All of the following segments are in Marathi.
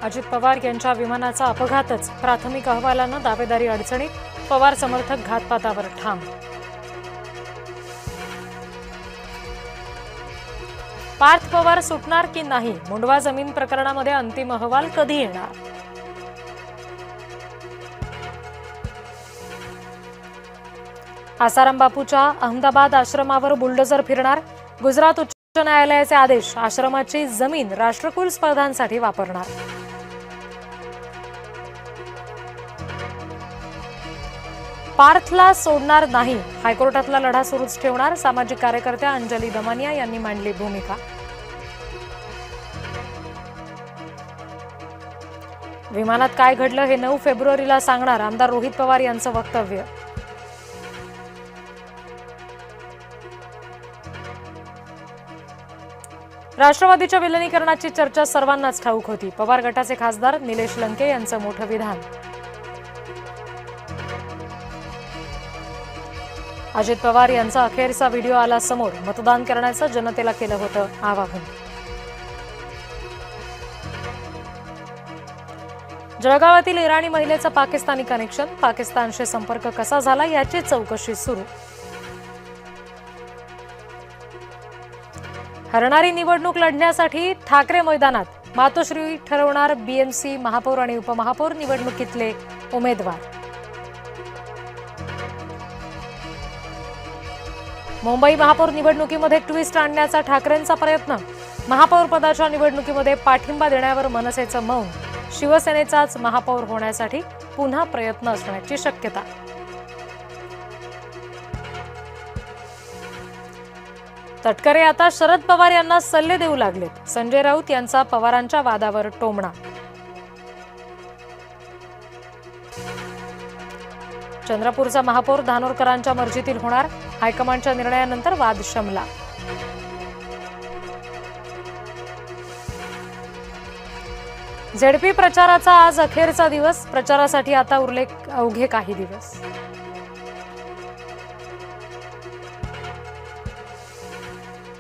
अजित पवार यांच्या विमानाचा अपघातच, प्राथमिक अहवालानं दावेदारी अडचणीत, पवार समर्थक घातपातावर ठाम. पार्थ पवार सुटणार की नाही? मुंडवा जमीन प्रकरणामध्ये अंतिम अहवाल कधी येणार? आसाराम बापूच्या अहमदाबाद आश्रमावर बुलडोझर फिरणार, गुजरात उच्च न्यायालयाचे आदेश, आश्रमाची जमीन राष्ट्रकुल स्पर्धांसाठी वापरणार. पार्थला सोडणार नाही, हायकोर्टातला लढा सुरूच ठेवणार, सामाजिक कार्यकर्त्या अंजली दमानिया यांनी मांडली भूमिका. विमानात काय घडलं हे 9 फेब्रुवारीला सांगणार, आमदार रोहित पवार यांचं वक्तव्य. राष्ट्रवादीच्या विलिनीकरणाची चर्चा सर्वांनाच ठाऊक होती, पवार गटाचे खासदार निलेश लंके यांचं मोठं विधान. अजित पवार यांचा अखेरचा व्हिडिओ आला समोर, मतदान करण्याचं जनतेला केलं होतं आवाहन. जळगावातील इराणी महिलेचं पाकिस्तानी कनेक्शन, पाकिस्तानशी संपर्क कसा झाला याची चौकशी सुरू. हरणारी निवडणूक लढण्यासाठी ठाकरे मैदानात, मातोश्री ठरवणार बीएमसी महापौर आणि उपमहापौर निवडणुकीतले उमेदवार. मुंबई महापौर निवडणुकीमध्ये ट्विस्ट आणण्याचा ठाकरेंचा प्रयत्न, महापौर पदाच्या निवडणुकीमध्ये पाठिंबा देण्यावर मनसेचं मौन, शिवसेनेचाच महापौर होण्यासाठी पुन्हा प्रयत्न असण्याची शक्यता. तटकरे आता शरद पवार यांना सल्ले देऊ लागलेत, संजय राऊत यांचा पवारांच्या वादावर टोमणा. चंद्रपूरचा महापौर धानोरकरांच्या मर्जीतील होणार, हायकमांडच्या निर्णयानंतर वाद शमला. झेडपी प्रचाराचा आज अखेरचा दिवस, प्रचारासाठी आता उरले अवघे काही दिवस.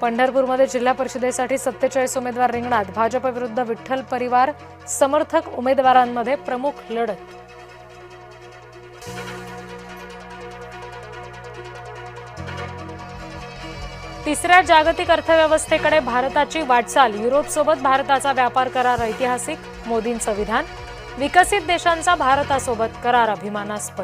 पंढरपूरमध्ये जिल्हा परिषदेसाठी 47 उमेदवार रिंगणात, भाजप विरुद्ध विठ्ठल परिवार समर्थक उमेदवारांमध्ये प्रमुख लढत. तिसऱ्या जागतिक अर्थव्यवस्थेकडे भारताची वाटचाल, युरोपसोबत भारताचा व्यापार करार ऐतिहासिक, मोदींचं विधान, विकसित देशांचा भारतासोबत करार अभिमानास्पद.